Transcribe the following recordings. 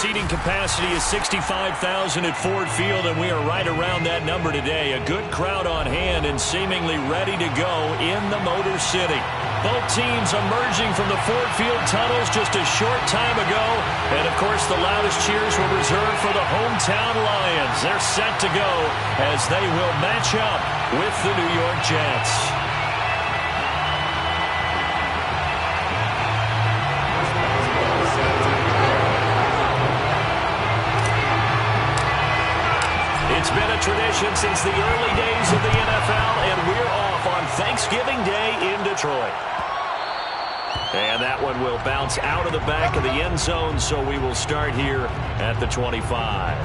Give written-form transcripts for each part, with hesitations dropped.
seating capacity is 65,000 at Ford Field, and we are right around that number today. A good crowd on hand and seemingly ready to go in the Motor City. Both teams emerging from the Ford Field tunnels just a short time ago. And, of course, the loudest cheers were reserved for the hometown Lions. They're set to go as they will match up with the New York Jets. It's been a tradition since the early days of the NFL, and we're off on Thanksgiving Day in Detroit. And that one will bounce out of the back of the end zone, so we will start here at the 25.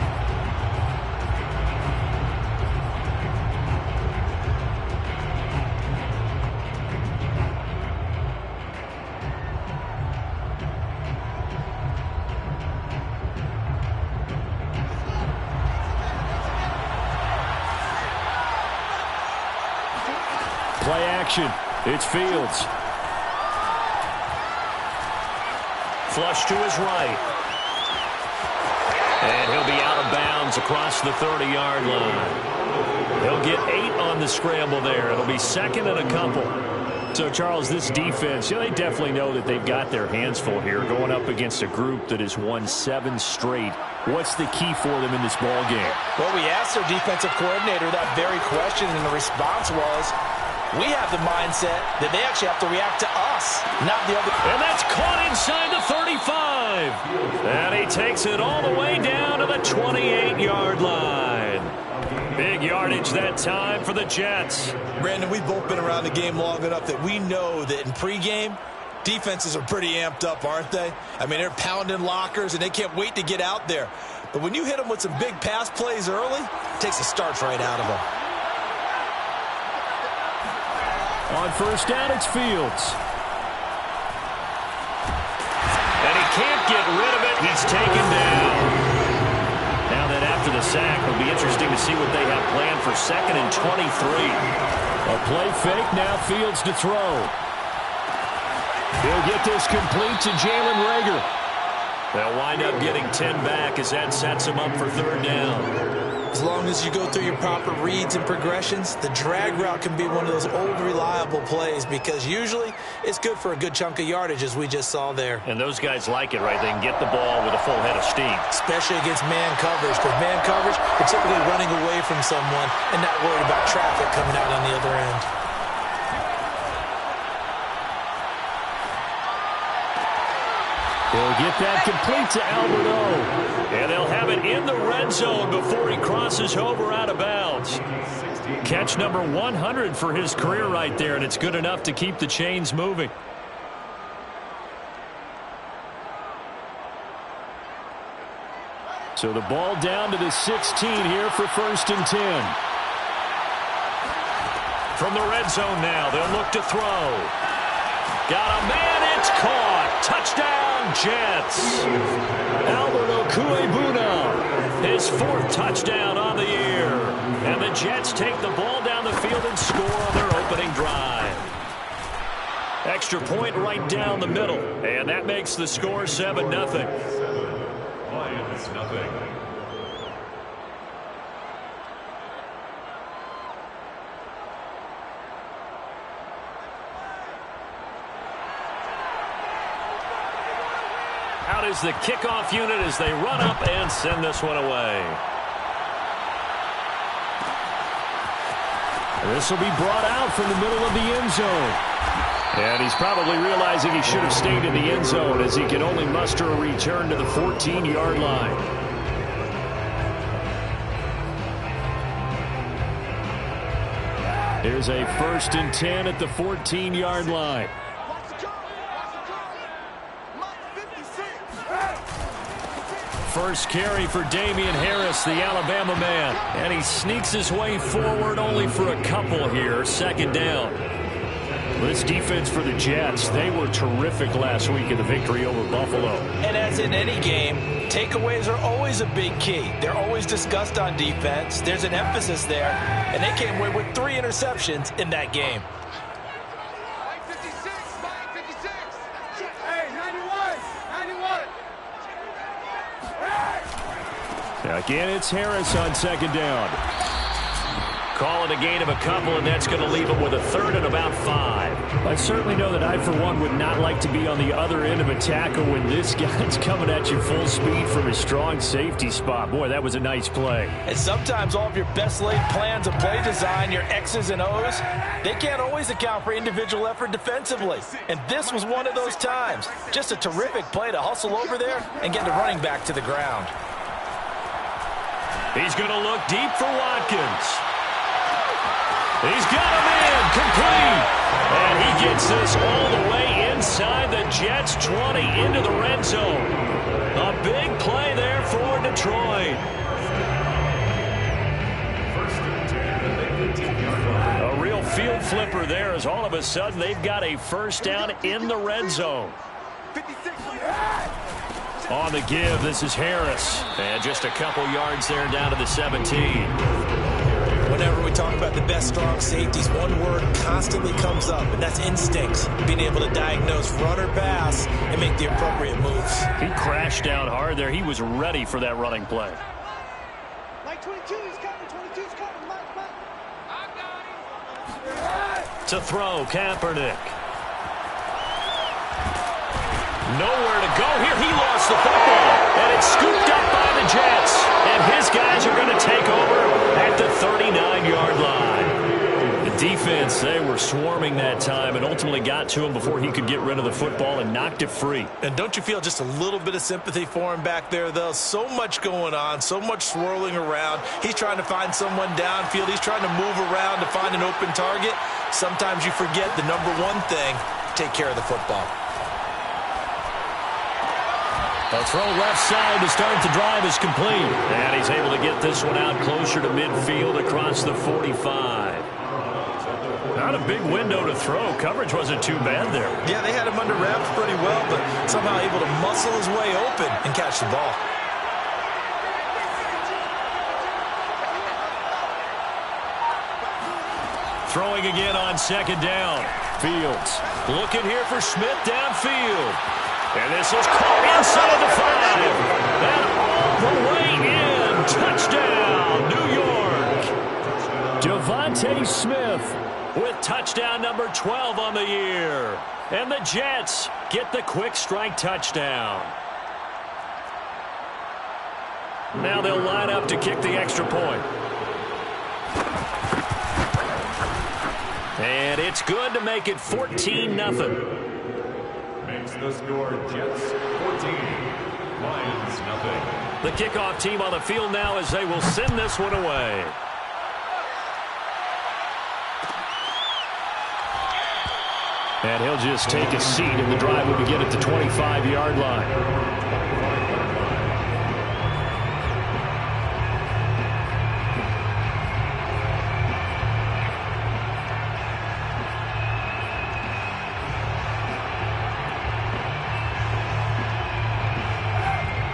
Play action. It's Fields. Flush to his right. And he'll be out of bounds across the 30-yard line. He'll get 8 on the scramble there. It'll be second and a couple. So, Charles, this defense, they definitely know that they've got their hands full here going up against a group that has won 7 straight. What's the key for them in this ball game? Well, we asked their defensive coordinator that very question, and the response was, we have the mindset that they actually have to react to us, not the other. And that's caught inside the 35. And he takes it all the way down to the 28-yard line. Big yardage that time for the Jets. Brandon, we've both been around the game long enough that we know that in pregame, defenses are pretty amped up, aren't they? I mean, they're pounding lockers, and they can't wait to get out there. But when you hit them with some big pass plays early, it takes the starch right out of them. On first down, it's Fields. And he can't get rid of it. He's taken down. Now that after the sack, it'll be interesting to see what they have planned for second and 23. A play fake, now Fields to throw. He'll get this complete to Jalen Reagor. They'll wind up getting 10 back as that sets him up for third down. As long as you go through your proper reads and progressions, the drag route can be one of those old reliable plays because usually it's good for a good chunk of yardage, as we just saw there. And those guys like it, right? They can get the ball with a full head of steam. Especially against man coverage, because man coverage, you're typically running away from someone and not worried about traffic coming out on the other end. He'll get that complete to Alberto. And they'll have it in the red zone before he crosses over out of bounds. Catch number 100 for his career right there, and it's good enough to keep the chains moving. So the ball down to the 16 here for first and 10. From the red zone now, they'll look to throw. Got a man, it's caught. Touchdown, Jets. Alberto Cuebuna, his 4th touchdown on the year. And the Jets take the ball down the field and score on their opening drive. Extra point right down the middle. And that makes the score 7-0. Lions, nothing. Out is the kickoff unit as they run up and send this one away. This will be brought out from the middle of the end zone. And he's probably realizing he should have stayed in the end zone as he can only muster a return to the 14-yard line. Here's a first and 10 at the 14-yard line. First carry for Damian Harris, the Alabama man. And he sneaks his way forward only for a couple here. Second down. This defense for the Jets, they were terrific last week in the victory over Buffalo. And as in any game, takeaways are always a big key. They're always discussed on defense. There's an emphasis there. And they came away with 3 interceptions in that game. Again, it's Harris on second down. Call it a gain of a couple, and that's going to leave him with a third and about 5. I certainly know that I, for one, would not like to be on the other end of a tackle when this guy's coming at you full speed from his strong safety spot. Boy, that was a nice play. And sometimes all of your best laid plans of play design, your X's and O's, they can't always account for individual effort defensively. And this was one of those times. Just a terrific play to hustle over there and get the running back to the ground. He's going to look deep for Watkins. He's got him in, complete. And he gets this all the way inside the Jets' 20 into the red zone. A big play there for Detroit. A real field flipper there as all of a sudden they've got a first down in the red zone. On the give, this is Harris. And just a couple yards there down to the 17. Whenever we talk about the best strong safeties, one word constantly comes up, and that's instinct. Being able to diagnose run or pass and make the appropriate moves. He crashed down hard there. He was ready for that running play. Like 22, he's coming. 22's coming. Mike. I got him. To throw, Kaepernick. Nowhere to go here. He lost the football, and it's scooped up by the Jets. And his guys are going to take over at the 39-yard line. The defense, they were swarming that time and ultimately got to him before he could get rid of the football and knocked it free. And don't you feel just a little bit of sympathy for him back there, though? So much going on, so much swirling around. He's trying to find someone downfield. He's trying to move around to find an open target. Sometimes you forget the number one thing, take care of the football. A throw left side to start the drive is complete. And he's able to get this one out closer to midfield across the 45. Not a big window to throw. Coverage wasn't too bad there. Yeah, they had him under wraps pretty well, but somehow able to muscle his way open and catch the ball. Throwing again on second down. Fields looking here for Smith downfield. And this is caught inside the 5. And all the way in. Touchdown, New York. Devontae Smith with touchdown number 12 on the year. And the Jets get the quick strike touchdown. Now they'll line up to kick the extra point. And it's good to make it 14-0. Makes the score Jets 14, Lions nothing. The kickoff team on the field now as they will send this one away. And he'll just take a seat, and the drive will begin at the 25-yard line.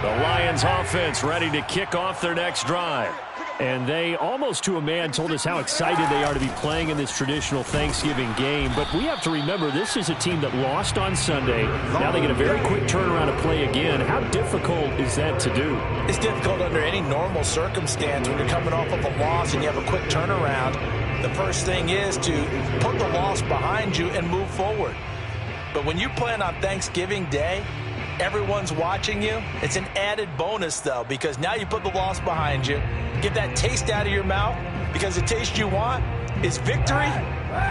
The Lions offense ready to kick off their next drive. And they, almost to a man, told us how excited they are to be playing in this traditional Thanksgiving game. But we have to remember, this is a team that lost on Sunday. Now they get a very quick turnaround to play again. How difficult is that to do? It's difficult under any normal circumstance when you're coming off of a loss and you have a quick turnaround. The first thing is to put the loss behind you and move forward. But when you play on Thanksgiving Day, everyone's watching you. It's an added bonus, though, because now you put the loss behind you. Get that taste out of your mouth, because the taste you want is victory,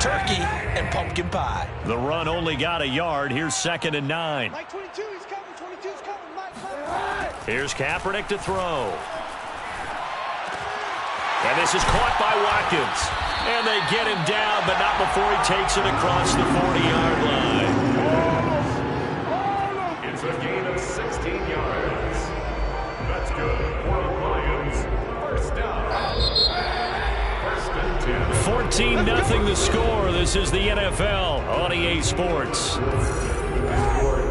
turkey, and pumpkin pie. The run only got a yard. Here's 2nd and 9. Like 22, he's coming. 22's coming. Mike. Here's Kaepernick to throw. And this is caught by Watkins. And they get him down, but not before he takes it across the 40-yard line. It's a gain of 16 yards. That's good for the Lions. First down. First and 10. 14-0 the score. This is the NFL on EA Sports. Score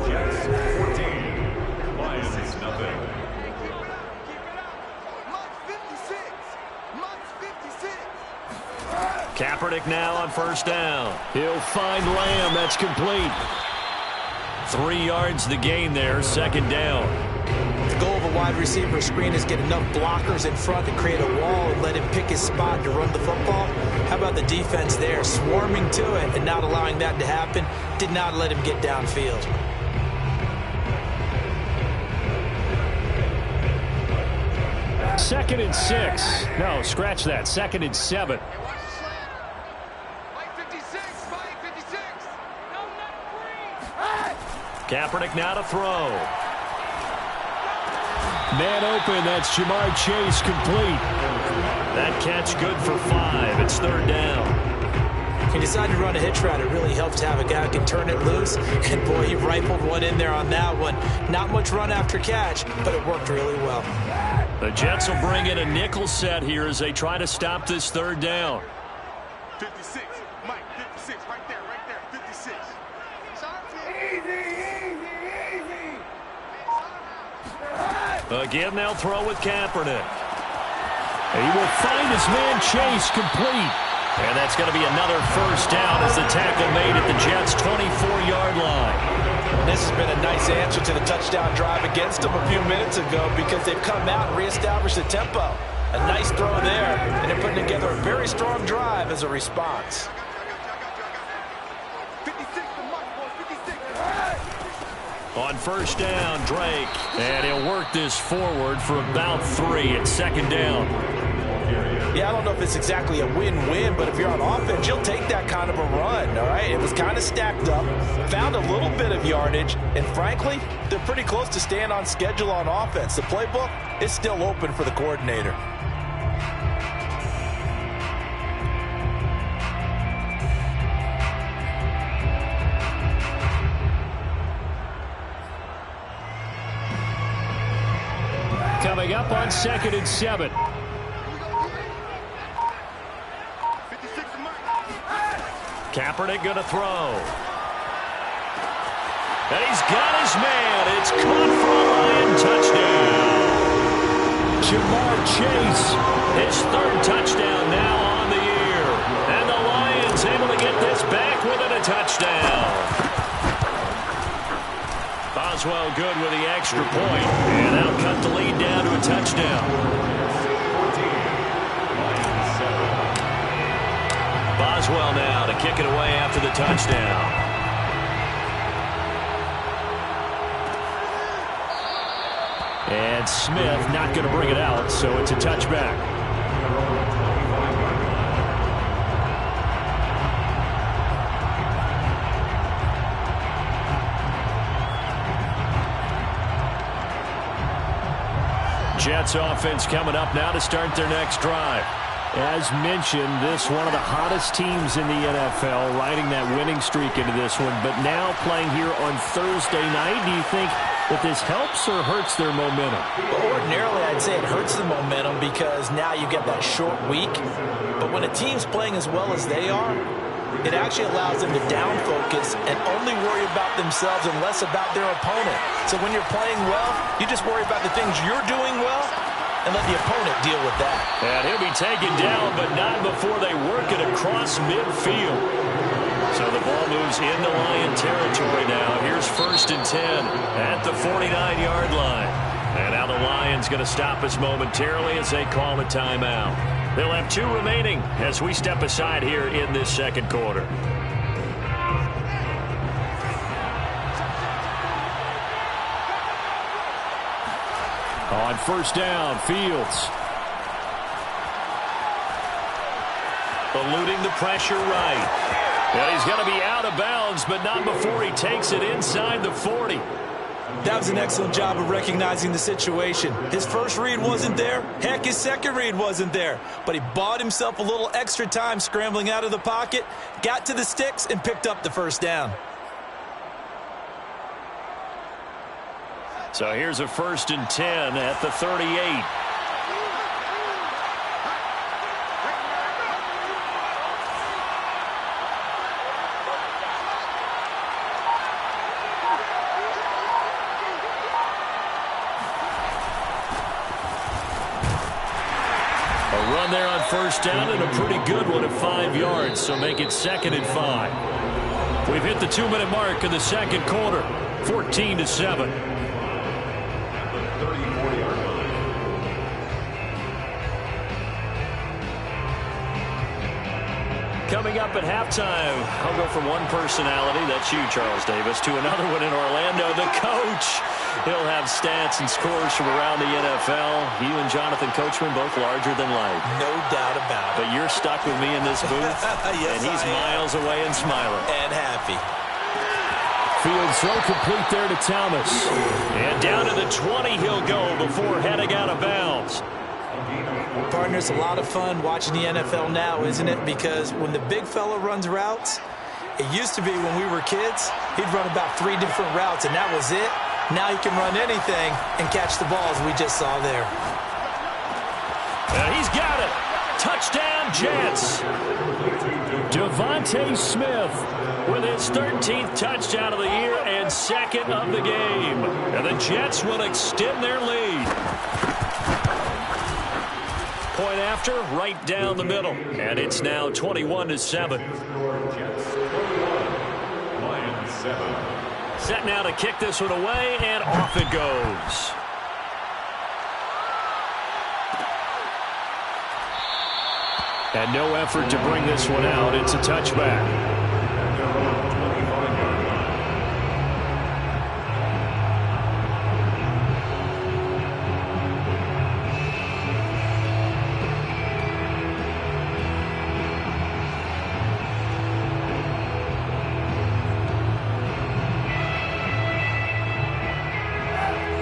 Jets 14, Lions nothing. Kaepernick now on first down. He'll find Lamb. That's complete. 3 yards the gain there. 2nd down. The goal of a wide receiver screen is get enough blockers in front to create a wall and let him pick his spot to run the football. How about the defense there, swarming to it and not allowing that to happen? Did not let him get downfield. Second and 6. No, scratch that. Second and 7. Kaepernick now to throw. Man open, that's Jamar Chase, complete. That catch good for 5. It's third down. He decided to run a hitch route. It really helps to have a guy who can turn it loose. And, boy, he rifled one in there on that one. Not much run after catch, but it worked really well. The Jets will bring in a nickel set here as they try to stop this third down. 56, Mike, 56, right there, 56. Again, they'll throw with Kaepernick. He will find his man Chase, complete. And that's going to be another first down as the tackle made at the Jets' 24-yard line. This has been a nice answer to the touchdown drive against them a few minutes ago because they've come out and reestablished the tempo. A nice throw there, and they're putting together a very strong drive as a response. 56 to Mike, boy, 56. On first down, Drake. And he'll work this forward for about 3 at second down. Yeah, I don't know if it's exactly a win-win, but if you're on offense, you'll take that kind of a run, all right? It was kind of stacked up, found a little bit of yardage, and frankly, they're pretty close to staying on schedule on offense. The playbook is still open for the coordinator. Coming up on second and 7. Kaepernick going to throw. And he's got his man. It's caught for a Lion touchdown. Jamar Chase, his third touchdown now on the year. And the Lions able to get this back within a touchdown. Boswell good with the extra point. And that'll cut the lead down to a touchdown. Boswell now to kick it away after the touchdown. And Smith not going to bring it out, so it's a touchback. Jets offense coming up now to start their next drive. As mentioned, this one of the hottest teams in the NFL, riding that winning streak into this one, but now playing here on Thursday night. Do you think that this helps or hurts their momentum? Well, ordinarily, I'd say it hurts the momentum because now you get that short week. But when a team's playing as well as they are, it actually allows them to down focus and only worry about themselves and less about their opponent. So when you're playing well, you just worry about the things you're doing well and let the opponent deal with that. And he'll be taken down, but not before they work it across midfield. So the ball moves into Lion territory now. Here's first and 10 at the 49-yard line. And now the Lions going to stop us momentarily as they call a timeout. They'll have 2 remaining as we step aside here in this second quarter. On first down, Fields. Eluding the pressure right. And he's going to be out of bounds, but not before he takes it inside the 40. That was an excellent job of recognizing the situation. His first read wasn't there. Heck, his second read wasn't there. But he bought himself a little extra time scrambling out of the pocket, got to the sticks, and picked up the first down. So here's a first and 10 at the 38. A run there on first down and a pretty good one at 5 yards, so make it second and 5. We've hit the 2-minute mark in the second quarter, 14-7. Coming up at halftime, I'll go from one personality, that's you, Charles Davis, to another one in Orlando, the coach. He'll have stats and scores from around the NFL. You and Jonathan Coachman both larger than life. No doubt about it. But you're stuck with me in this booth, yes, and he's miles away and smiling. And happy. Field throw complete there to Thomas. And down to the 20 he'll go before heading out of bounds. Partner, it's a lot of fun watching the NFL now, isn't it? Because when the big fella runs routes, it used to be when we were kids, he'd run about 3 different routes, and that was it. Now he can run anything and catch the balls we just saw there. And he's got it. Touchdown, Jets. Devontae Smith with his 13th touchdown of the year and 2nd of the game. And the Jets will extend their lead. Point after, right down the middle. And it's now 21-7. Set now to kick this one away, and off it goes. And no effort to bring this one out. It's a touchback.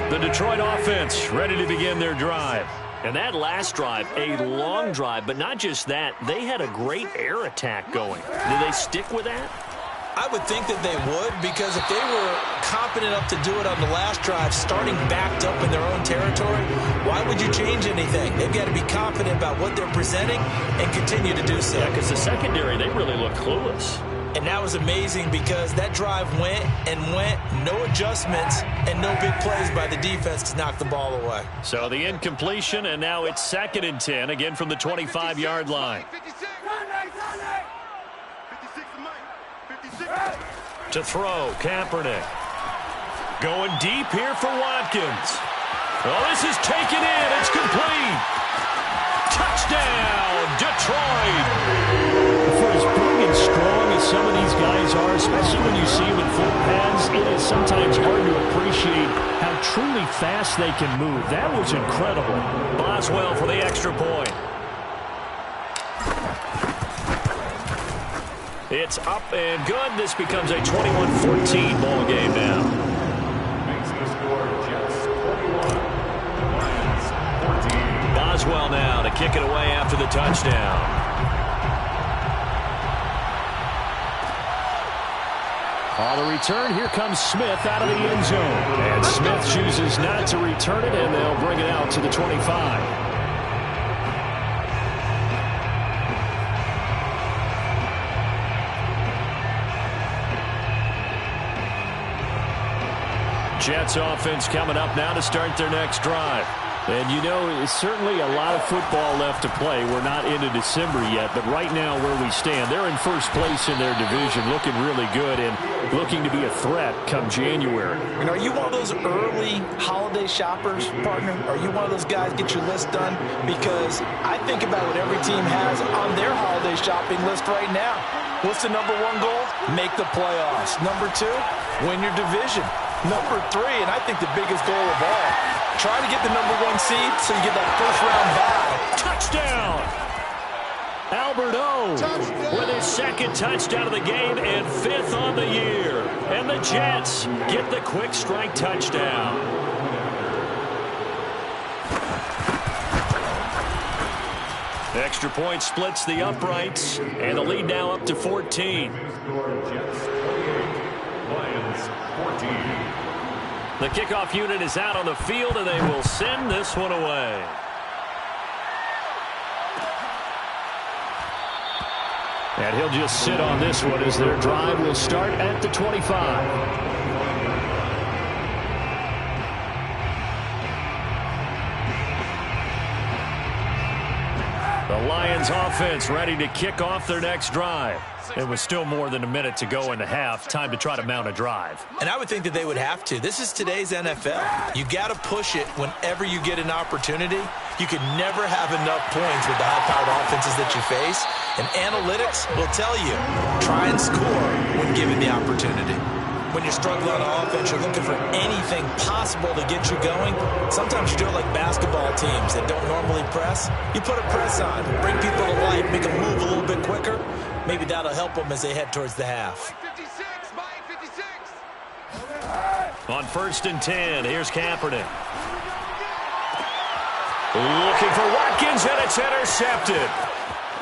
The Detroit offense ready to begin their drive. And that last drive, a long drive, but not just that. They had a great air attack going. Do they stick with that? I would think that they would, because if they were confident enough to do it on the last drive, starting backed up in their own territory, why would you change anything? They've got to be confident about what they're presenting and continue to do so. Yeah, because the secondary, they really look clueless. And that was amazing because that drive went and went, no adjustments, and no big plays by the defense to knock the ball away. So the incompletion, and now it's 2nd and 10, again from the 25-yard line. To throw, Kaepernick. Going deep here for Watkins. Oh, this is taken in. It's complete. Touchdown, Detroit. For as big and strong as some of these guys are, especially when you see them in full pads, it is sometimes hard to appreciate how truly fast they can move. That was incredible. Boswell for the extra point. It's up and good. This becomes a 21-14 ball game now. Makes the score Jets 21, Lions 14. Boswell now to kick it away after the touchdown. On the return, here comes Smith out of the end zone. And Smith chooses not to return it, and they'll bring it out to the 25. Jets offense coming up now to start their next drive. And you know, it's certainly a lot of football left to play. We're not into December yet, but right now where we stand, they're in first place in their division, looking really good and looking to be a threat come January. And are you one of those early holiday shoppers, partner? Are you one of those guys get your list done? Because I think about what every team has on their holiday shopping list right now. What's the number 1 goal? Make the playoffs. Number 2, win your division. Number 3, and I think the biggest goal of all, try to get the number 1 seed so you get that first-round bye. Touchdown! Albert O with his 2nd touchdown of the game and 5th on the year. And the Jets get the quick strike touchdown. Extra point splits the uprights, and the lead now up to 14. Jets 28, Lions 14. The kickoff unit is out on the field, and they will send this one away. And he'll just sit on this one as their drive will start at the 25. The Lions offense ready to kick off their next drive. It was still more than a minute to go in the half. Time to try to mount a drive. And I would think that they would have to. This is today's NFL. You got to push it whenever you get an opportunity. You could never have enough points with the high-powered offenses that you face. And analytics will tell you, try and score when given the opportunity. When you're struggling on offense, you're looking for anything possible to get you going. Sometimes you do it like basketball teams that don't normally press. You put a press on, bring people to life, make them move a little bit quicker. Maybe that'll help them as they head towards the half. 56, Mike, 56. On 1st and 10, here's Kaepernick. Looking for Watkins, and it's intercepted.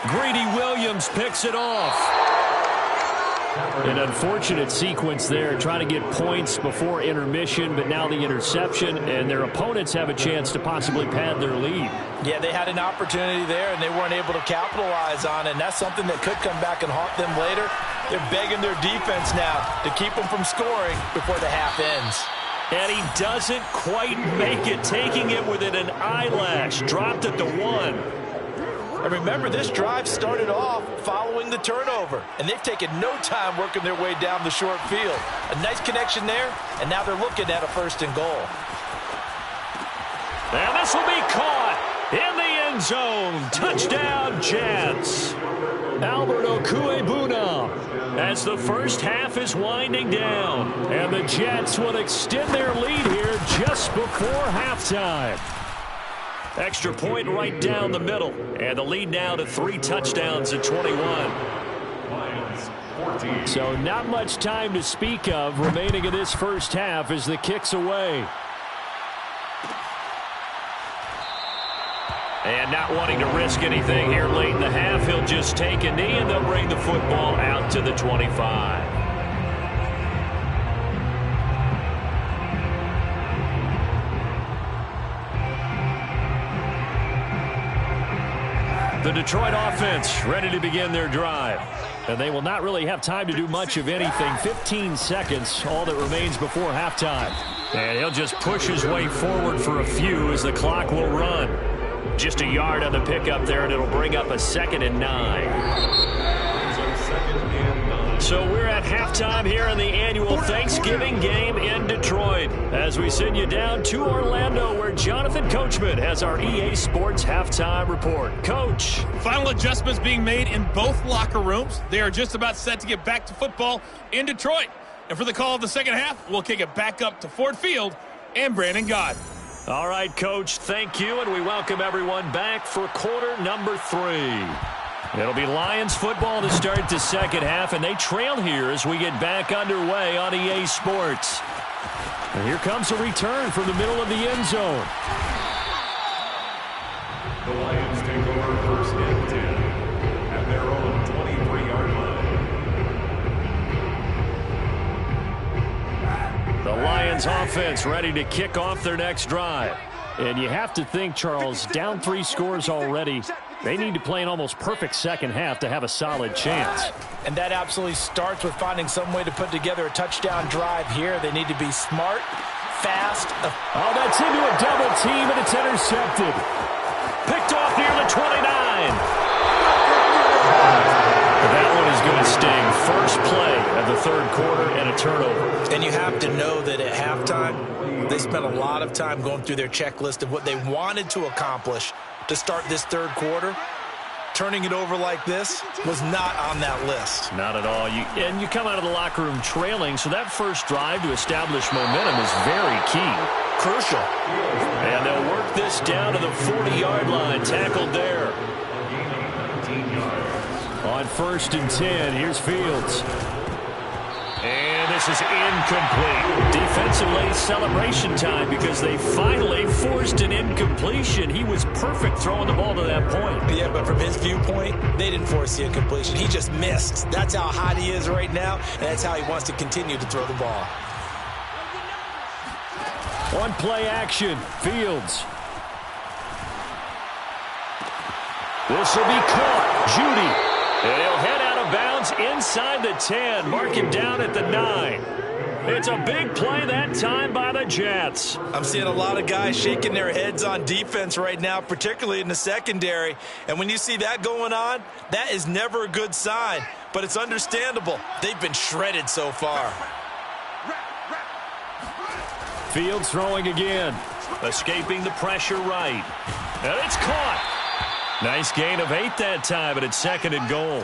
Greedy Williams picks it off. An unfortunate sequence there, trying to get points before intermission, but now the interception, and their opponents have a chance to possibly pad their lead. Yeah, they had an opportunity there, and they weren't able to capitalize on it, and that's something that could come back and haunt them later. They're begging their defense now to keep them from scoring before the half ends. And he doesn't quite make it, taking it within an eyelash. Dropped it to 1. And remember, this drive started off following the turnover, and they've taken no time working their way down the short field. A nice connection there, and now they're looking at a 1st and goal. And this will be caught in the end zone. Touchdown, Jets. Albert Okuebuna, as the first half is winding down. And the Jets will extend their lead here just before halftime. Extra point right down the middle. And the lead now to 3 touchdowns at 21. So not much time to speak of remaining in this first half as the kick's away. And not wanting to risk anything here late in the half, he'll just take a knee and they'll bring the football out to the 25. The Detroit offense ready to begin their drive. And they will not really have time to do much of anything. 15 seconds, all that remains before halftime. And he'll just push his way forward for a few as the clock will run. Just a yard on the pickup there, and it'll bring up a 2nd and 9. So we're at halftime here in the annual Thanksgiving game in Detroit as we send you down to Orlando where Jonathan Coachman has our EA Sports halftime report. Coach. Final adjustments being made in both locker rooms. They are just about set to get back to football in Detroit. And for the call of the second half, we'll kick it back up to Ford Field and Brandon Gott. All right, Coach, thank you, and we welcome everyone back for quarter number 3. It'll be Lions football to start the second half, and they trail here as we get back underway on EA Sports. And here comes a return from the middle of the end zone. The Lions take over 1st and 10 at their own 23-yard line. The Lions offense ready to kick off their next drive. And you have to think, Charles, down 3 scores already. They need to play an almost perfect second half to have a solid chance. And that absolutely starts with finding some way to put together a touchdown drive here. They need to be smart, fast. Oh, that's into a double team, and it's intercepted. Picked off near the 29. That one is going to sting. First play of the 3rd quarter and a turnover. And you have to know that at halftime, they spent a lot of time going through their checklist of what they wanted to accomplish to start this 3rd quarter. Turning it over like this was not on that list. Not at all. And you come out of the locker room trailing, so that first drive to establish momentum is very key. Crucial. And they'll work this down to the 40-yard line. Tackled there. On 1st and 10, here's Fields. And this is incomplete. Defensively, celebration time because they finally forced an incompletion. He was perfect throwing the ball to that point. Yeah, but from his viewpoint, they didn't force the incompletion. He just missed. That's how hot he is right now, and that's how he wants to continue to throw the ball. On play action, Fields. This will be caught. Judy. And he'll head out of bounds inside the 10. Mark him down at the 9. It's a big play that time by the Jets. I'm seeing a lot of guys shaking their heads on defense right now, particularly in the secondary. And when you see that going on, that is never a good sign. But it's understandable. They've been shredded so far. Fields throwing again. Escaping the pressure right. And it's caught. Nice gain of 8 that time, but it's 2nd and goal.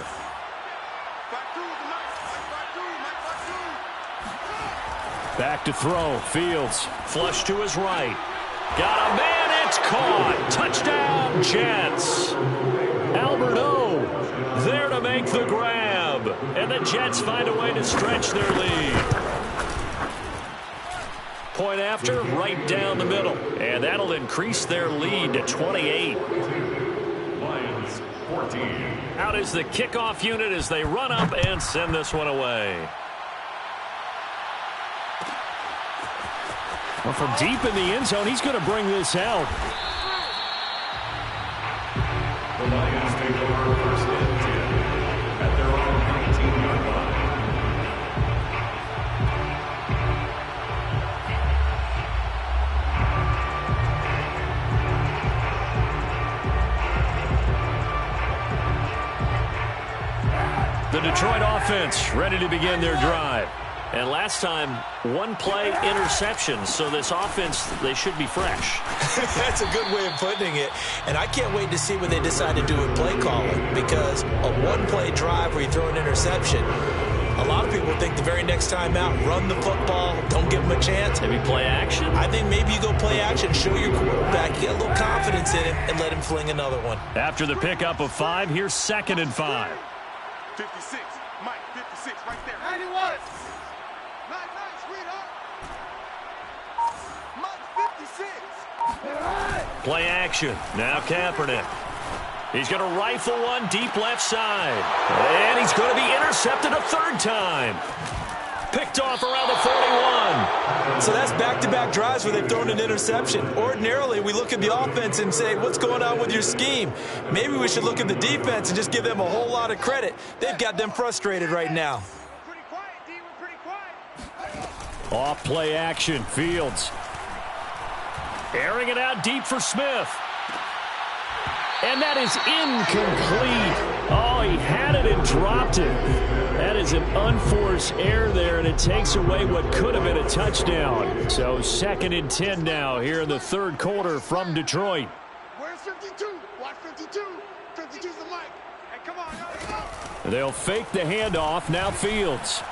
Back to throw. Fields. Flush to his right. Got a man. It's caught. Touchdown, Jets. Albert O there to make the grab. And the Jets find a way to stretch their lead. Point after, right down the middle. And that'll increase their lead to 28. Lions 14. Out is the kickoff unit as they run up and send this one away. Well, from deep in the end zone, he's going to bring this out. The Lions take over 1st and 10 at their own 19-yard line. The Detroit offense ready to begin their drive. And last time, 1 play interception. So this offense, they should be fresh. That's a good way of putting it. And I can't wait to see what they decide to do with play calling. Because a 1-play drive where you throw an interception, a lot of people think the very next time out, run the football, don't give them a chance. Maybe play action? I think maybe you go play action, show your quarterback, get a little confidence in him, and let him fling another one. After the pickup of 5, here's 2nd and 5. 56, Mike, 56, right there. 91. Nice, sweetheart. Mike, 56. Play action. Now Kaepernick. He's going to rifle one deep left side. And he's going to be intercepted a 3rd time. Picked off around the 41. So that's back-to-back drives where they've thrown an interception. Ordinarily, we look at the offense and say, what's going on with your scheme? Maybe we should look at the defense and just give them a whole lot of credit. They've got them frustrated right now. Pretty quiet, D. We're pretty quiet. Off play action. Fields. Airing it out deep for Smith. And that is incomplete. Oh, he had it and dropped it. That is an unforced error there, and it takes away what could have been a touchdown. So 2nd and 10 now here in the 3rd quarter from Detroit. Where's 52? Watch 52. 52's the mic. Hey, come on, go. They'll fake the handoff. Now Fields.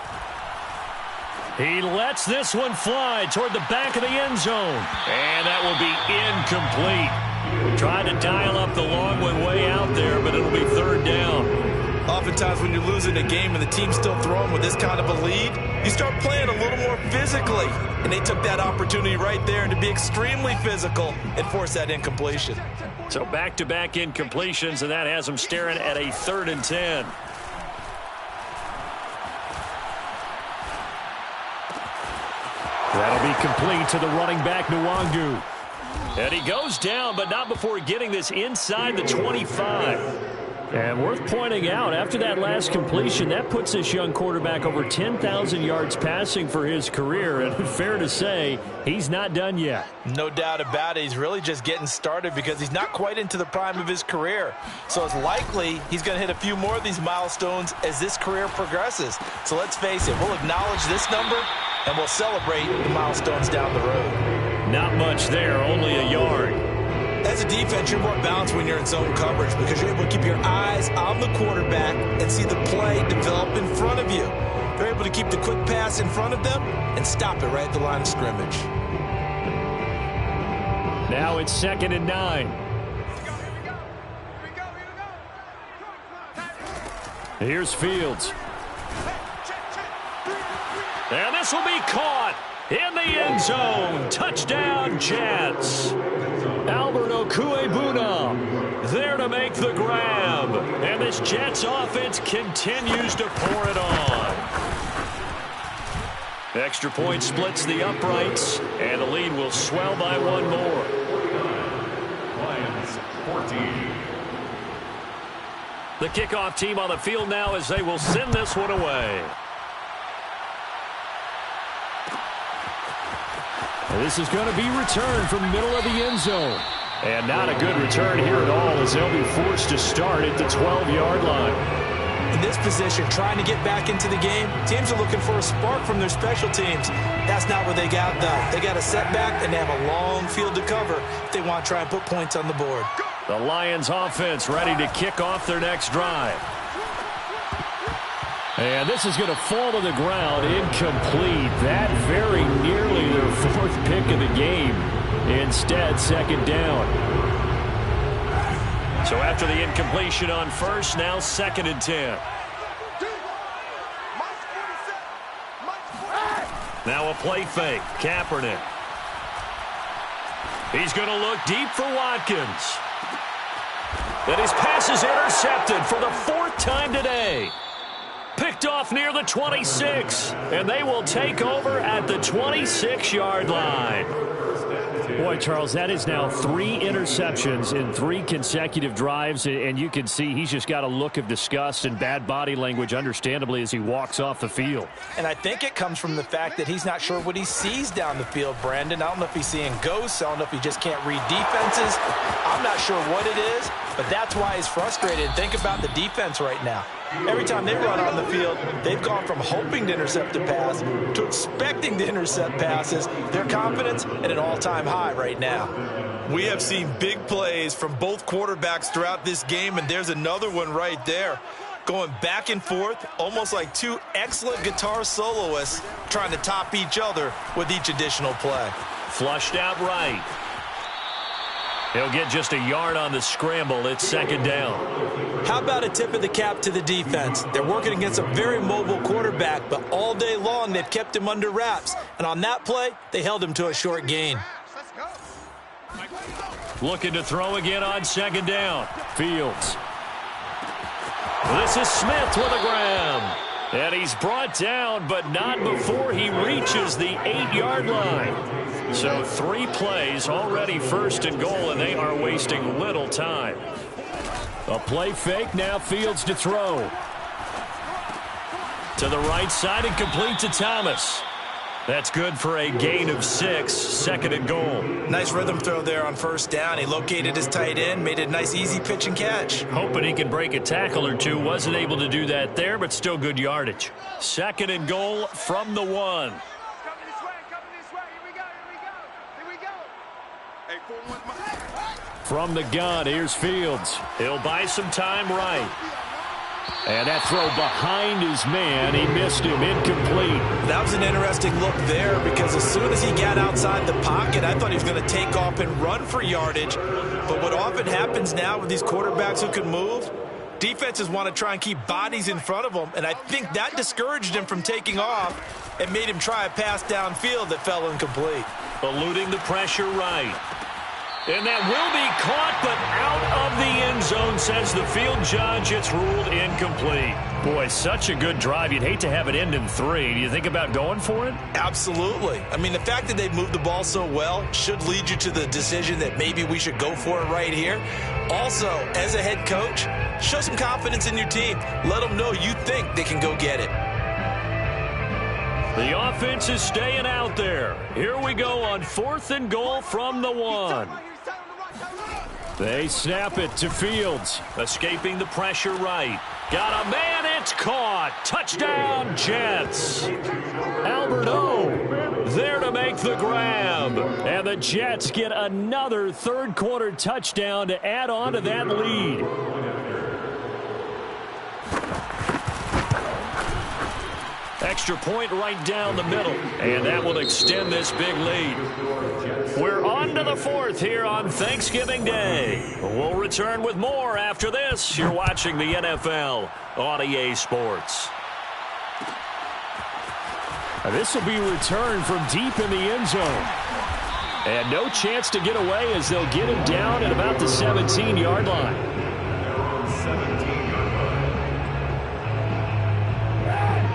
He lets this one fly toward the back of the end zone. And that will be incomplete. Trying to dial up the long one way out there, but it'll be 3rd down. Oftentimes when you're losing a game and the team's still throwing with this kind of a lead, you start playing a little more physically. And they took that opportunity right there to be extremely physical and force that incompletion. So back-to-back incompletions, and that has them staring at a 3rd and 10. That'll be complete to the running back, Nwangu. And he goes down, but not before getting this inside the 25. And worth pointing out, after that last completion, that puts this young quarterback over 10,000 yards passing for his career. And fair to say, he's not done yet. No doubt about it. He's really just getting started because he's not quite into the prime of his career. So it's likely he's going to hit a few more of these milestones as this career progresses. So let's face it, we'll acknowledge this number and we'll celebrate the milestones down the road. Not much there, only a yard. As a defense, you're more balanced when you're in zone coverage because you're able to keep your eyes on the quarterback and see the play develop in front of you. They're able to keep the quick pass in front of them and stop it right at the line of scrimmage. Now it's 2nd and 9. Here's Fields. And this will be caught in the end zone. Touchdown, Jets. Albert Okuebuna there to make the grab. And this Jets offense continues to pour it on. Extra point splits the uprights, and the lead will swell by 1 more. Lions 14. The kickoff team on the field now as they will send this one away. This is going to be returned from middle of the end zone. And not a good return here at all, as they'll be forced to start at the 12-yard line. In this position, trying to get back into the game, teams are looking for a spark from their special teams. That's not what they got, though. They got a setback, and they have a long field to cover if they want to try and put points on the board. The Lions offense ready to kick off their next drive. And this is going to fall to the ground, incomplete. That very nearly their fourth pick of the game. Instead, second down. So after the incompletion on first, now 2nd and 10. Now a play fake. Kaepernick. He's going to look deep for Watkins. And his pass is intercepted for the 4th time today. Picked off near the 26. And they will take over at the 26-yard line. Boy, Charles, that is now 3 interceptions in 3 consecutive drives, and you can see he's just got a look of disgust and bad body language, understandably, as he walks off the field. And I think it comes from the fact that he's not sure what he sees down the field, Brandon. I don't know if he's seeing ghosts. I don't know if he just can't read defenses. I'm not sure what it is, but that's why he's frustrated. Think about the defense right now. Every time they run on the field, they've gone from hoping to intercept a pass to expecting to intercept passes. Their confidence at an all-time high right now. We have seen big plays from both quarterbacks throughout this game, and there's another one right there. Going back and forth, almost like 2 excellent guitar soloists trying to top each other with each additional play. Flushed out right. He'll get just a yard on the scramble. It's 2nd down. How about a tip of the cap to the defense? They're working against a very mobile quarterback, but all day long they've kept him under wraps. And on that play, they held him to a short gain. Looking to throw again on 2nd down. Fields. This is Smith with a grab. And he's brought down, but not before he reaches the 8-yard line. So 3 plays, already 1st and goal, and they are wasting little time. A play fake, now Fields to throw. To the right side and complete to Thomas. That's good for a gain of 6, 2nd and goal. Nice rhythm throw there on 1st down. He located his tight end, made a nice easy pitch and catch. Hoping he can break a tackle or two. Wasn't able to do that there, but still good yardage. 2nd and goal from the 1. From the gun, here's Fields. He'll buy some time right. And that throw behind his man, he missed him, incomplete. That was an interesting look there because as soon as he got outside the pocket, I thought he was going to take off and run for yardage. But what often happens now with these quarterbacks who can move, defenses want to try and keep bodies in front of them, and I think that discouraged him from taking off and made him try a pass downfield that fell incomplete. Eluding the pressure right. And that will be caught, but out of the end zone, says the field judge. It's ruled incomplete. Boy, such a good drive. You'd hate to have it end in 3. Do you think about going for it? Absolutely. I mean, the fact that they've moved the ball so well should lead you to the decision that maybe we should go for it right here. Also, as a head coach, show some confidence in your team. Let them know you think they can go get it. The offense is staying out there. Here we go on 4th and goal from the 1. They snap it to Fields. Escaping the pressure right. Got a man, it's caught. Touchdown, Jets. Albert O there to make the grab. And the Jets get another 3rd quarter touchdown to add on to that lead. Extra point right down the middle. And that will extend this big lead. We're on to the 4th here on Thanksgiving Day. We'll return with more after this. You're watching the NFL on EA Sports. This will be returned from deep in the end zone. And no chance to get away as they'll get him down at about the 17-yard line.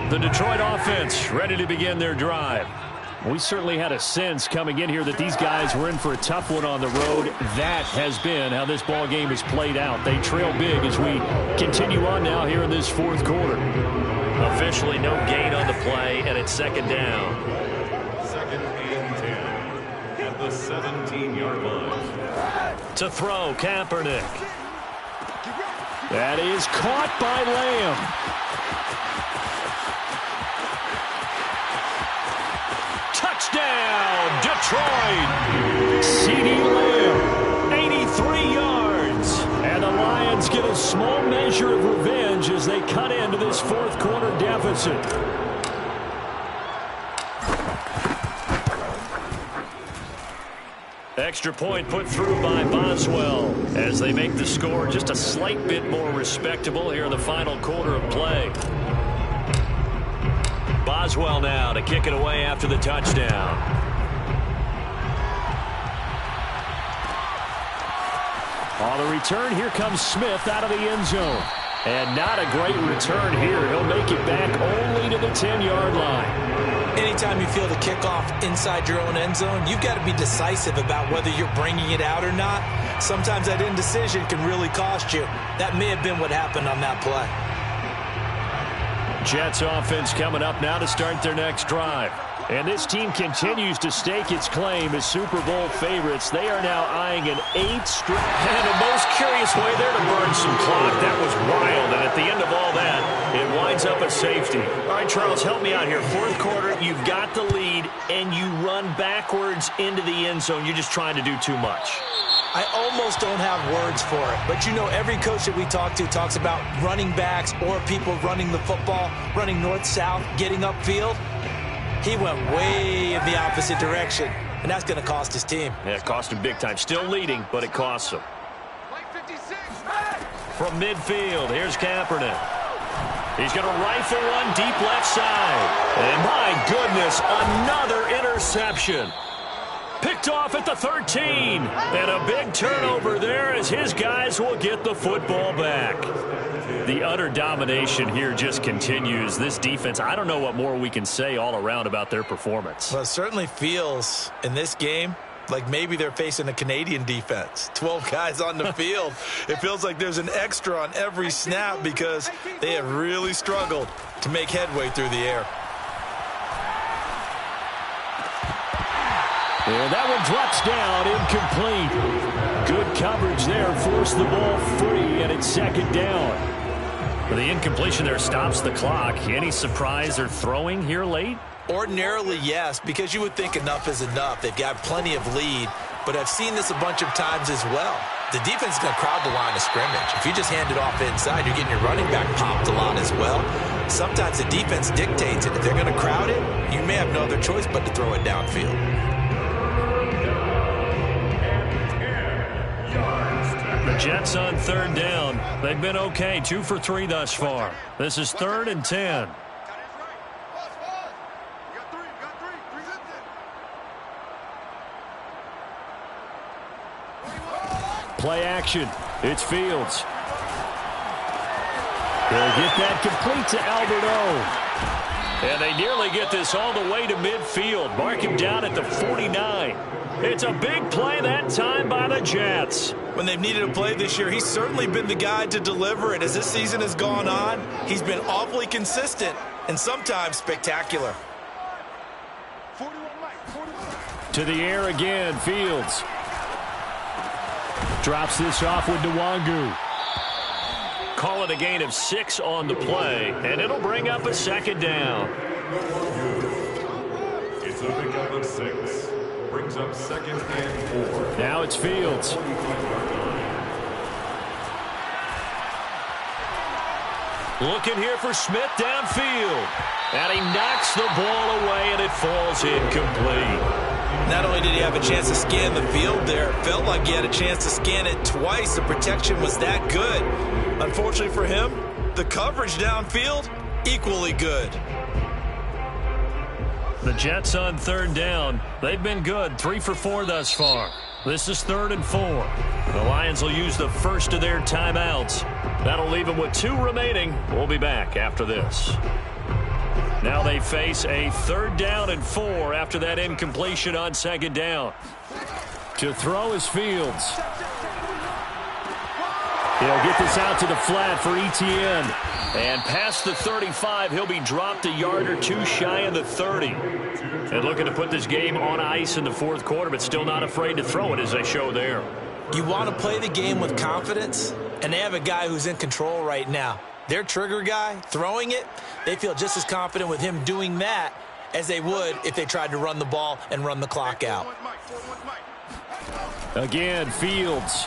The Detroit offense ready to begin their drive. We certainly had a sense coming in here that these guys were in for a tough one on the road. That has been how this ball game has played out. They trail big as we continue on now here in this 4th quarter. Officially no gain on the play, and it's 2nd down. 2nd and 10. the 17-yard line. To throw, Kaepernick. That is caught by Lamb. Touchdown, Detroit. CeeDee Lamb, 83 yards. And the Lions get a small measure of revenge as they cut into this fourth quarter deficit. Extra point put through by Boswell as they make the score just a slight bit more respectable here in the final quarter of play. Boswell now to kick it away after the touchdown. On the return, here comes Smith out of the end zone. And not a great return here. He'll make it back only to the 10-yard line. Anytime you feel the kickoff inside your own end zone, you've got to be decisive about whether you're bringing it out or not. Sometimes that indecision can really cost you. That may have been what happened on that play. Jets offense coming up now to start their next drive. And this team continues to stake its claim as Super Bowl favorites. They are now eyeing an 8th straight. And the most curious way there to burn some clock. That was wild. And at the end of all that, it winds up a safety. All right, Charles, help me out here. Fourth quarter, you've got the lead, and you run backwards into the end zone. You're just trying to do too much. I almost don't have words for it. But, you know, every coach that we talk to talks about running backs or people running the football, running north-south, getting upfield. He went way in the opposite direction, and that's going to cost his team. Yeah, it cost him big time. Still leading, but it costs him. From midfield, here's Kaepernick. He's going to rifle one deep left side. And my goodness, another interception. Picked off at the 13. And a big turnover there as his guys will get the football back. The utter domination here just continues. This defense, I don't know what more we can say all around about their performance. Well, it certainly feels in this game like maybe they're facing a Canadian defense. 12 guys on the field. It feels like there's an extra on every snap because they have really struggled to make headway through the air. And that one drops down, incomplete. Good coverage there, forced the ball free, and it's second down. The incompletion there stops the clock. Any surprise they're throwing here late? Ordinarily, yes, because you would think enough is enough. They've got plenty of lead, but I've seen this a bunch of times as well. The defense is going to crowd the line of scrimmage. If you just hand it off inside, you're getting your running back popped a lot as well. Sometimes the defense dictates it. If they're going to crowd it, you may have no other choice but to throw it downfield. The Jets on third down. They've been okay, 2 for 3 thus far. This is 3rd and 10. Play action. It's Fields. They'll get that complete to Albert O. And they nearly get this all the way to midfield. Mark him down at the 49. It's a big play that time by the Jets. When they've needed a play this year, he's certainly been the guy to deliver it. As this season has gone on, he's been awfully consistent and sometimes spectacular. To the air again, Fields. Drops this off with Nwangu. Call it a gain of 6 on the play, and it'll bring up a second down. It's a pickup of 6. Brings up 2nd and 4. Now it's Fields. Looking here for Smith downfield. And he knocks the ball away, and it falls incomplete. Not only did he have a chance to scan the field there, it felt like he had a chance to scan it twice. The protection was that good. Unfortunately for him, the coverage downfield, equally good. The Jets on third down. They've been good, 3 for 4 thus far. This is 3rd and 4. The Lions will use the first of their timeouts. That'll leave them with 2 remaining. We'll be back after this. Now they face a 3rd down and 4 after that incompletion on 2nd down. To throw is Fields. He'll get this out to the flat for Etienne. And past the 35, he'll be dropped a yard or two shy of the 30. And looking to put this game on ice in the fourth quarter, but still not afraid to throw it as they show there. You want to play the game with confidence, and they have a guy who's in control right now. Their trigger guy, throwing it, they feel just as confident with him doing that as they would if they tried to run the ball and run the clock out. Again, Fields.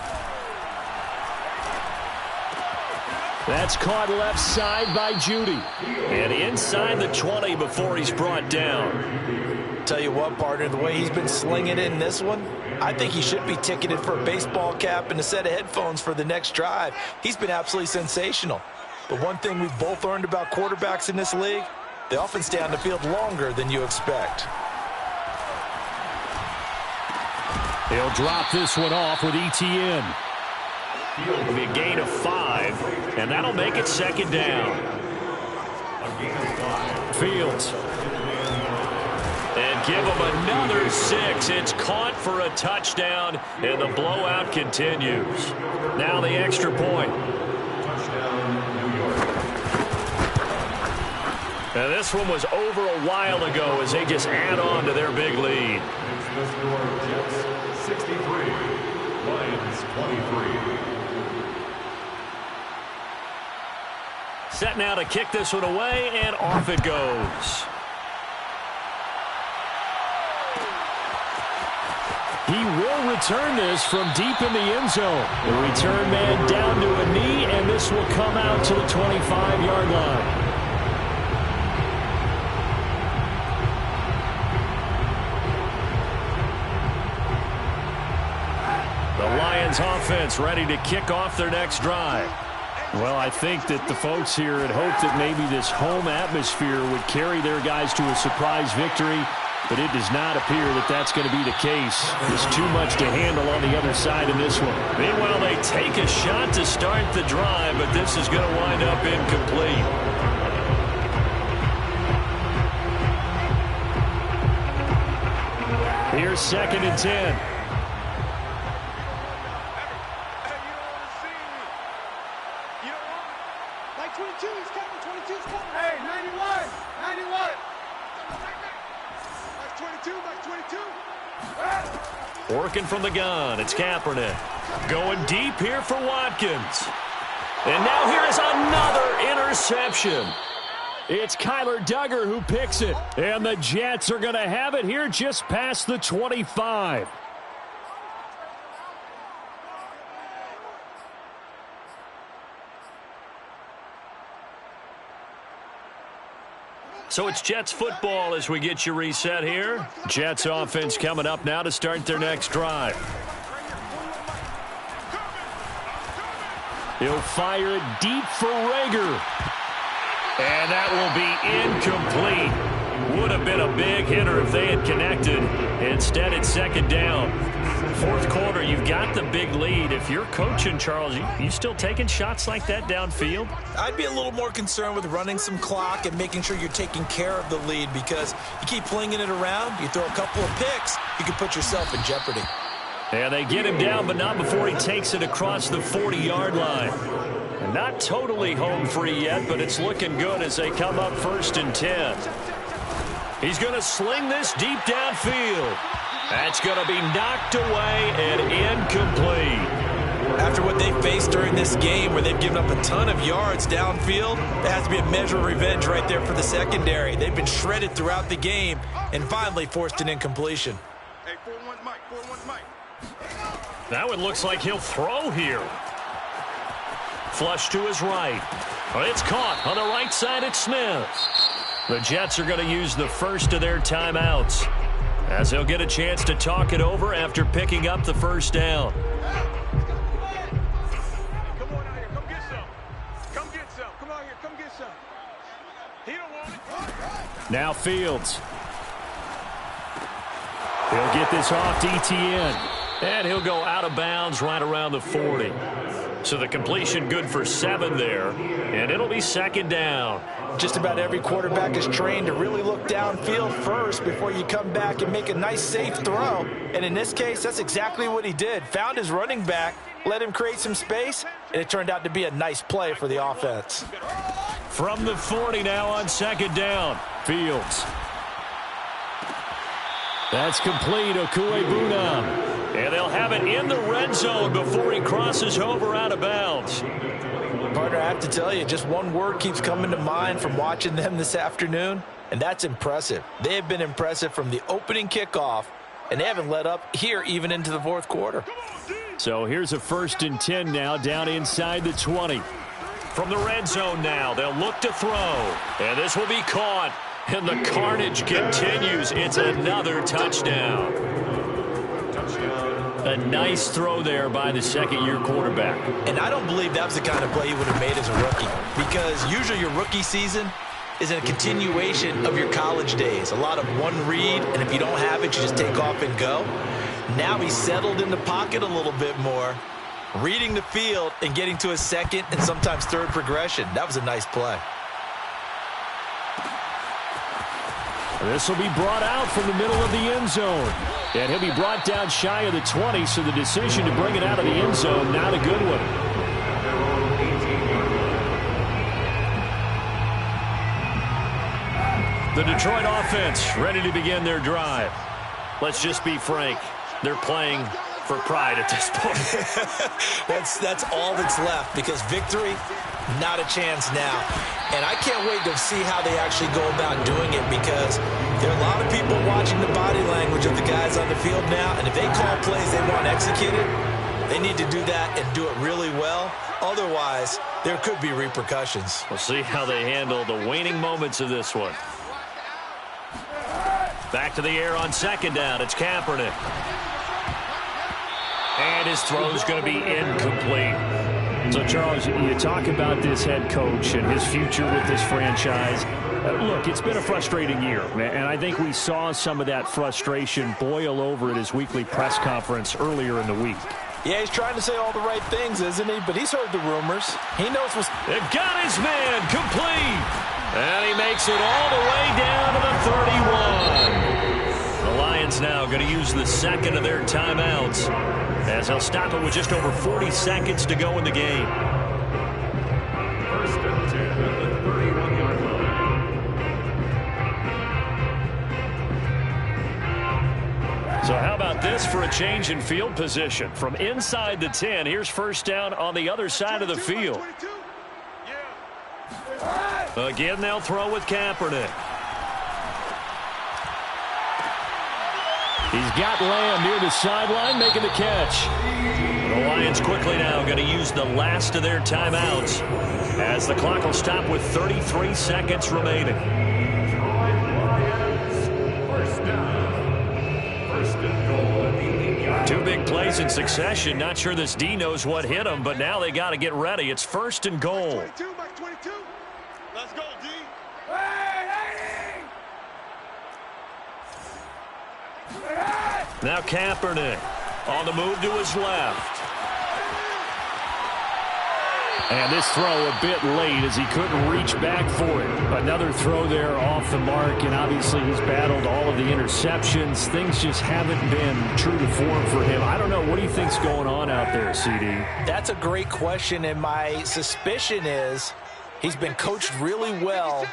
That's caught left side by Judy. And inside the 20 before he's brought down. Tell you what, partner, the way he's been slinging it in this one, I think he should be ticketed for a baseball cap and a set of headphones for the next drive. He's been absolutely sensational. But one thing we've both learned about quarterbacks in this league, they often stay on the field longer than you expect. He'll drop this one off with Etienne. It'll be a gain of 5, and that'll make it second down. Fields. And give him another 6. It's caught for a touchdown, and the blowout continues. Now the extra point. Now this one was over a while ago as they just add on to their big lead. Jets 63, Lions 23. Set now to kick this one away, and off it goes. He will return this from deep in the end zone. The return man down to a knee, and this will come out to the 25-yard line. The Lions offense ready to kick off their next drive. Well, I think that the folks here had hoped that maybe this home atmosphere would carry their guys to a surprise victory, but it does not appear that that's going to be the case. There's too much to handle on the other side in this one. Meanwhile, they take a shot to start the drive, but this is going to wind up incomplete. Here's 2nd and 10. Working from the gun, it's Kaepernick. Going deep here for Watkins. And now here is another interception. It's Kyler Duggar who picks it. And the Jets are going to have it here just past the 25. So it's Jets football as we get you reset here. Jets offense coming up now to start their next drive. He'll fire it deep for Rager. And that will be incomplete. Would have been a big hitter if they had connected. Instead, it's second down. Fourth quarter, you've got the big lead. If you're coaching, Charles, you still taking shots like that downfield? I'd be a little more concerned with running some clock and making sure you're taking care of the lead, because you keep flinging it around, you throw a couple of picks, you can put yourself in jeopardy. And they get him down, but not before he takes it across the 40-yard line. And not totally home free yet, but it's looking good as they come up 1st and 10. He's going to sling this deep downfield. That's going to be knocked away and incomplete. After what they faced during this game where they've given up a ton of yards downfield, there has to be a measure of revenge right there for the secondary. They've been shredded throughout the game and finally forced an incompletion. Hey, 4-1 Mike. That one looks like he'll throw here. Flush to his right. It's caught on the right side at Smith. The Jets are going to use the first of their timeouts, as they'll get a chance to talk it over after picking up the first down. Come on out here. Come get some. Come get some. Come out here. Come get some. He don't want it. Now Fields. He'll get this off to Etienne. And he'll go out of bounds right around the 40. So the completion good for 7 there. And it'll be second down. Just about every quarterback is trained to really look downfield first before you come back and make a nice, safe throw. And in this case, that's exactly what he did. Found his running back let him create some space, and it turned out to be a nice play for the offense. From the 40 now on second down. Fields. That's complete. Okuebuna. And they'll have it in the red zone before he crosses over out of bounds. Partner, I have to tell you, just one word keeps coming to mind from watching them this afternoon, and that's impressive. They have been impressive from the opening kickoff, and they haven't let up here even into the fourth quarter. So here's a 1st and 10 now down inside the 20. From the red zone now, they'll look to throw. And this will be caught. And the carnage continues. It's another touchdown. A nice throw there by the second-year quarterback. And I don't believe that was the kind of play he would have made as a rookie, because usually your rookie season is a continuation of your college days. A lot of one read, and if you don't have it, you just take off and go. Now he's settled in the pocket a little bit more, reading the field and getting to a second and sometimes third progression. That was a nice play. This will be brought out from the middle of the end zone. And he'll be brought down shy of the 20, so the decision to bring it out of the end zone, not a good one. The Detroit offense ready to begin their drive. Let's just be frank. They're playing for pride at this point. That's all that's left, because victory, not a chance now. And I can't wait to see how they actually go about doing it, because there are a lot of people watching the body language of the guys on the field now, and if they call plays they want executed, they need to do that and do it really well. Otherwise, there could be repercussions. We'll see how they handle the waning moments of this one. Back to the air on second down. It's Kaepernick. And his throw is going to be incomplete. So, Charles, you talk about this head coach and his future with this franchise. Look, it's been a frustrating year, and I think we saw some of that frustration boil over at his weekly press conference earlier in the week. Yeah, he's trying to say all the right things, isn't he? But he's heard the rumors. He knows what's... They've got his man complete. And he makes it all the way down to the 31. The Lions now going to use the second of their timeouts, as they'll stop it with just over 40 seconds to go in the game. 1st and 10 at the 31-yard line. So how about this for a change in field position? From inside the 10, here's 1st down on the other side of the field. Again, they'll throw with Kaepernick. He's got Lamb near the sideline making the catch. The Lions quickly now going to use the last of their timeouts, as the clock will stop with 33 seconds remaining. First down. 1st and goal at the 8-yard. Two big plays in succession. Not sure this D knows what hit him, but now they got to get ready. It's 1st and goal. 22, Mike 22. Let's go, D. Now Kaepernick on the move to his left. And this throw a bit late, as he couldn't reach back for it. Another throw there off the mark, and obviously he's battled all of the interceptions. Things just haven't been true to form for him. I don't know. What do you think's going on out there, CD? That's a great question, and my suspicion is he's been coached really well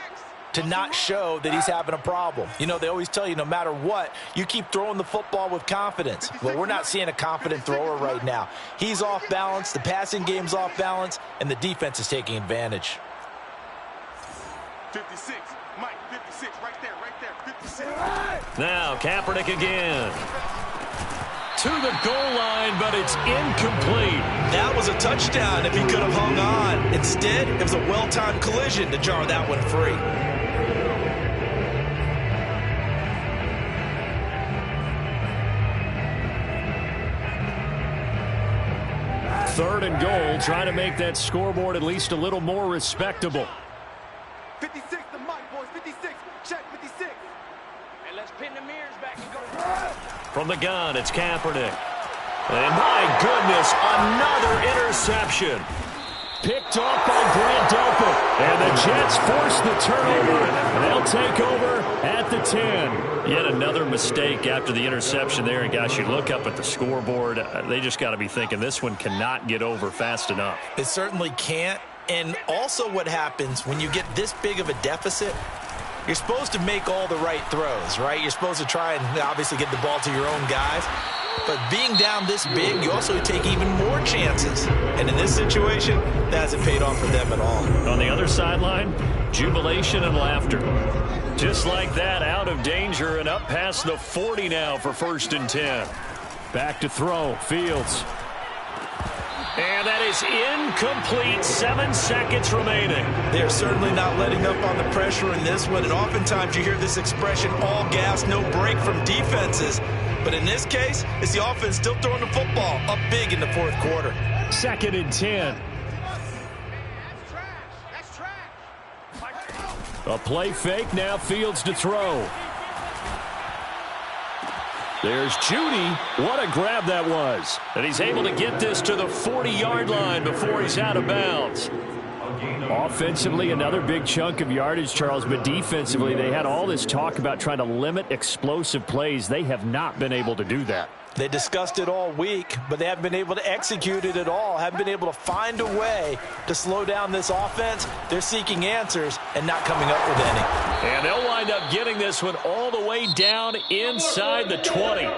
to not show that he's having a problem. You know, they always tell you no matter what, you keep throwing the football with confidence. Well, we're not seeing a confident thrower right now. He's off balance, the passing game's off balance, and the defense is taking advantage. 56, Mike, 56, right there, 56. Now Kaepernick again. To the goal line, but it's incomplete. That was a touchdown if he could have hung on. Instead, it was a well-timed collision to jar that one free. 3rd and goal, trying to make that scoreboard at least a little more respectable. 56 to Mike, boys, 56. Check 56. And let's pin the mirrors back and go. From the gun, it's Kaepernick. And my goodness, another interception. Picked off by Grant Delpit. And the Jets force the turnover. They'll take over at the 10. Yet another mistake after the interception there. And, gosh, you look up at the scoreboard. They just got to be thinking this one cannot get over fast enough. It certainly can't. And also what happens when you get this big of a deficit, you're supposed to make all the right throws, right? You're supposed to try and obviously get the ball to your own guys. But being down this big, you also take even more chances. And in this situation, that hasn't paid off for them at all. On the other sideline, jubilation and laughter. Just like that, out of danger and up past the 40 now for 1st and 10. Back to throw, Fields. And that is incomplete. 7 seconds remaining. They're certainly not letting up on the pressure in this one. And oftentimes you hear this expression, all gas, no break from defenses. But in this case, it's the offense still throwing the football up big in the 4th quarter. 2nd and 10. That's trash. A play fake, now Fields to throw. There's Judy. What a grab that was. And he's able to get this to the 40-yard line before he's out of bounds. Offensively, another big chunk of yardage, Charles, but defensively, they had all this talk about trying to limit explosive plays. They have not been able to do that. They discussed it all week, but they haven't been able to execute it at all, haven't been able to find a way to slow down this offense. They're seeking answers and not coming up with any. And they'll wind up getting this one all the way down inside the 20.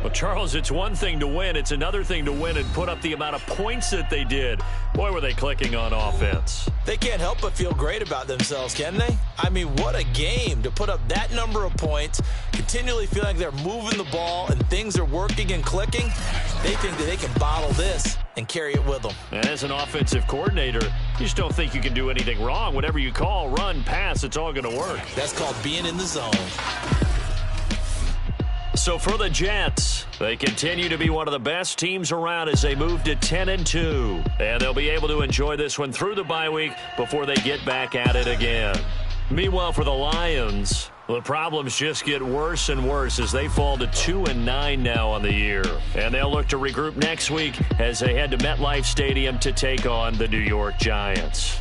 Well, Charles, it's one thing to win. It's another thing to win and put up the amount of points that they did. Boy, were they clicking on offense. They can't help but feel great about themselves, can they? I mean, what a game to put up that number of points, continually feel like they're moving the ball and things are working and clicking. They think that they can bottle this and carry it with them. And as an offensive coordinator, you just don't think you can do anything wrong. Whatever you call, run, pass, it's all going to work. That's called being in the zone. So for the Jets, they continue to be one of the best teams around as they move to 10-2. And they'll be able to enjoy this one through the bye week before they get back at it again. Meanwhile, for the Lions, the problems just get worse and worse as they fall to 2-9 now on the year. And they'll look to regroup next week as they head to MetLife Stadium to take on the New York Giants.